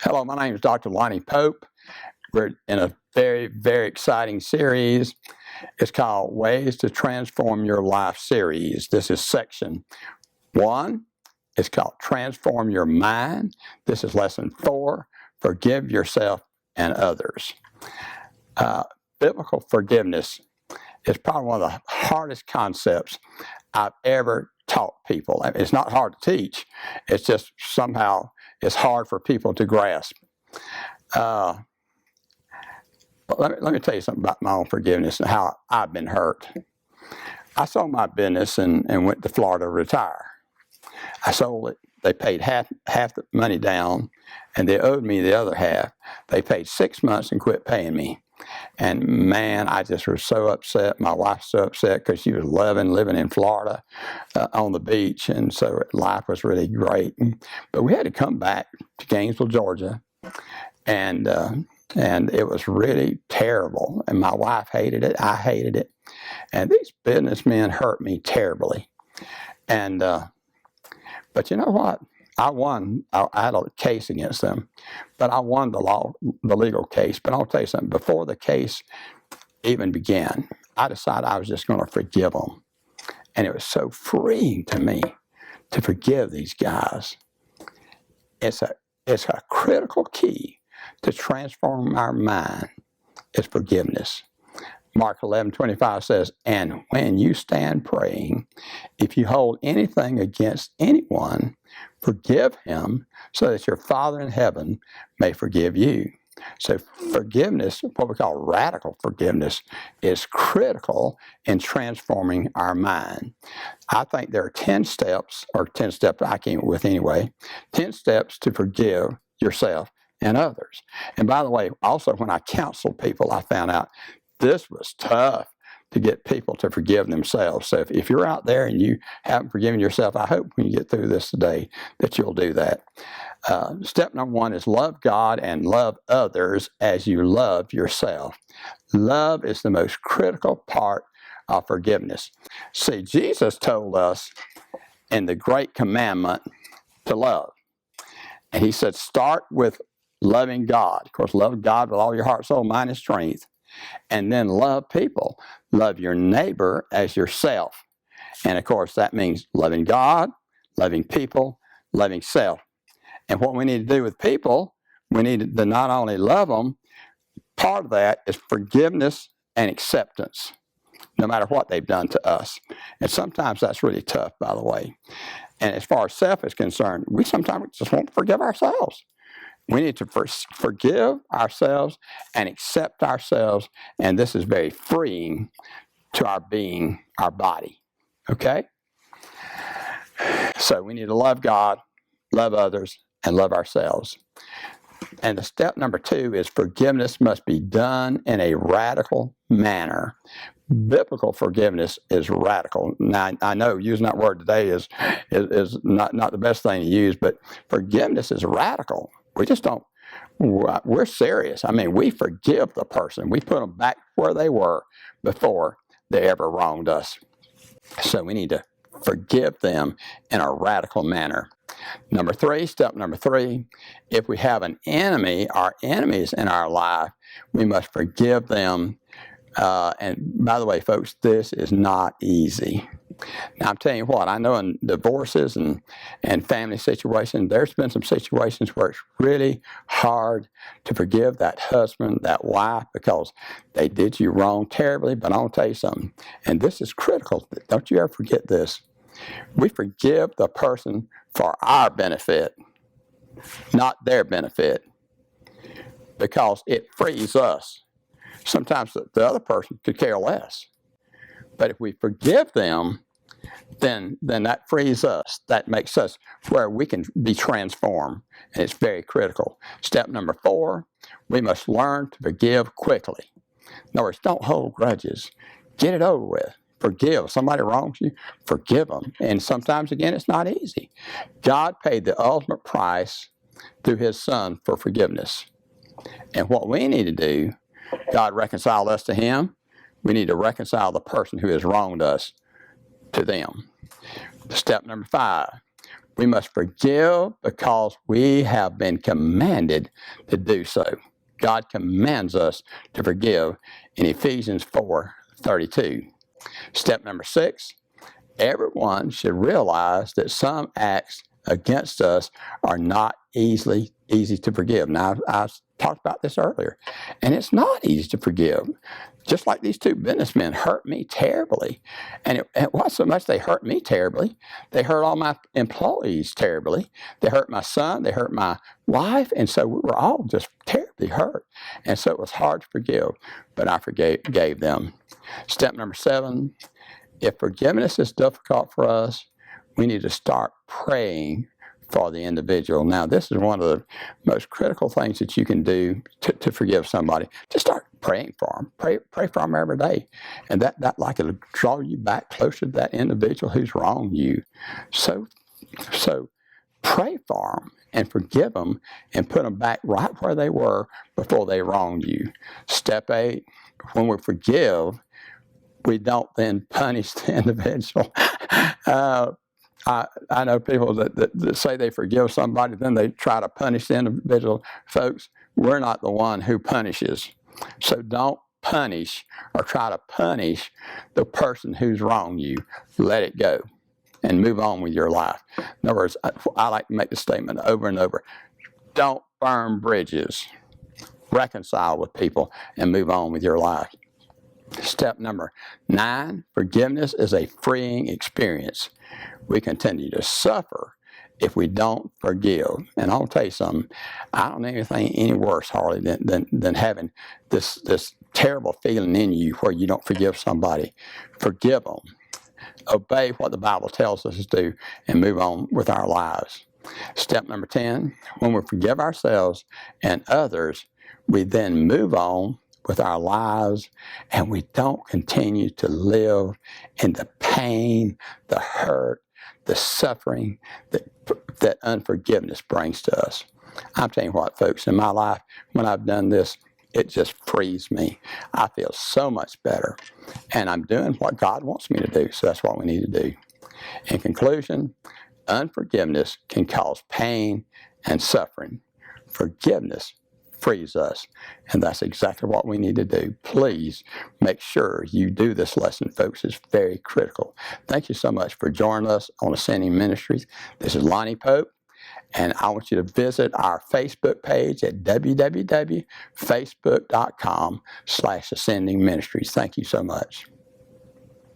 Hello, my name is Dr. Lonnie Pope. We're in a very, very exciting series. It's called Ways to Transform Your Life series. This is section 1. It's called Transform Your Mind. This is lesson 4, Forgive Yourself and Others. Biblical forgiveness is probably one of the hardest concepts I've ever taught people. It's not hard to teach. It's just somehow it's hard for people to grasp. Let me tell you something about my own forgiveness and how I've been hurt. I sold my business and went to Florida to retire. I sold it. They paid half the money down, and they owed me the other half. They paid 6 months and quit paying me. And man, I just was so upset. My wife's so upset because she was living in Florida on the beach, and so life was really great. But we had to come back to Gainesville, Georgia, and it was really terrible. And my wife hated it. I hated it. And these businessmen hurt me terribly. And but you know what? I won. I had a case against them, but I won the legal case. But I'll tell you something. Before the case even began, I decided I was just going to forgive them. And it was so freeing to me to forgive these guys. It's a critical key to transform our mind is forgiveness. Mark 11:25 says, "And when you stand praying, if you hold anything against anyone, forgive him, so that your Father in heaven may forgive you." So forgiveness, what we call radical forgiveness, is critical in transforming our mind. I think there are 10 steps, or 10 steps I came up with anyway, 10 steps to forgive yourself and others. And by the way, also when I counsel people, I found out this was tough to get people to forgive themselves. So if you're out there and you haven't forgiven yourself, I hope when you get through this today that you'll do that. Step number 1 is love God and love others as you love yourself. Love is the most critical part of forgiveness. See, Jesus told us in the great commandment to love. And he said, start with loving God. Of course, love God with all your heart, soul, mind, and strength. And then love people. Love your neighbor as yourself. And of course, that means loving God, loving people, loving self. And what we need to do with people, we need to not only love them, part of that is forgiveness and acceptance, no matter what they've done to us. And sometimes that's really tough, by the way. And as far as self is concerned, we sometimes just won't forgive ourselves. We need to forgive ourselves and accept ourselves, and this is very freeing to our being, our body. Okay? So we need to love God, love others, and love ourselves. And the step number 2 is forgiveness must be done in a radical manner. Biblical forgiveness is radical. Now, I know using that word today is not the best thing to use, but forgiveness is radical. We just don't, we're serious. I mean, we forgive the person. We put them back where they were before they ever wronged us. So we need to forgive them in a radical manner. Step number 3, if we have an enemy, our enemies in our life, we must forgive them. And by the way, folks, this is not easy. Now, I'm telling you what, I know in divorces and family situations, there's been some situations where it's really hard to forgive that husband, that wife, because they did you wrong terribly. But I'll tell you something, and this is critical. Don't you ever forget this. We forgive the person for our benefit, not their benefit, because it frees us. Sometimes the other person could care less. But if we forgive them, then that frees us. That makes us where we can be transformed. And it's very critical. Step number 4, we must learn to forgive quickly. In other words, don't hold grudges. Get it over with. Forgive. If somebody wrongs you, forgive them. And sometimes, again, it's not easy. God paid the ultimate price through his Son for forgiveness. And what we need to do, God reconciled us to him. We need to reconcile the person who has wronged us to them. Step number 5, We must forgive because we have been commanded to do so. God commands us to forgive in Ephesians 4:32. Step number 6, everyone should realize that some acts against us are not easy to forgive. Now, I talked about this earlier, and it's not easy to forgive. Just like these two businessmen hurt me terribly. And it wasn't so much they hurt me terribly, they hurt all my employees terribly. They hurt my son, they hurt my wife, and so we were all just terribly hurt. And so it was hard to forgive, but I forgave them. Step number 7, if forgiveness is difficult for us, we need to start praying for the individual. Now, this is one of the most critical things that you can do to forgive somebody. Just start praying for them. Pray for them every day. And that like it'll draw you back closer to that individual who's wronged you. So pray for them and forgive them and put them back right where they were before they wronged you. Step 8, when we forgive, we don't then punish the individual. I know people that say they forgive somebody, then they try to punish the individual. Folks, we're not the one who punishes. So don't punish or try to punish the person who's wronged you. Let it go and move on with your life. In other words, I like to make the statement over and over. Don't burn bridges. Reconcile with people and move on with your life. Step number 9, forgiveness is a freeing experience. We continue to suffer if we don't forgive. And I'll tell you something, I don't know anything any worse, Harley, than having this terrible feeling in you where you don't forgive somebody. Forgive them. Obey what the Bible tells us to do and move on with our lives. Step number 10, when we forgive ourselves and others, we then move on with our lives, and we don't continue to live in the pain, the hurt, the suffering that unforgiveness brings to us. I'm telling you what, folks, in my life, when I've done this, it just frees me. I feel so much better, and I'm doing what God wants me to do, so that's what we need to do. In conclusion, unforgiveness can cause pain and suffering. Forgiveness frees us, and that's exactly what we need to do. Please make sure you do this lesson, folks. It's very critical. Thank you so much for joining us on Ascending Ministries. This is Lonnie Pope, and I want you to visit our Facebook page at www.facebook.com/Ascending Ministries. Thank you so much.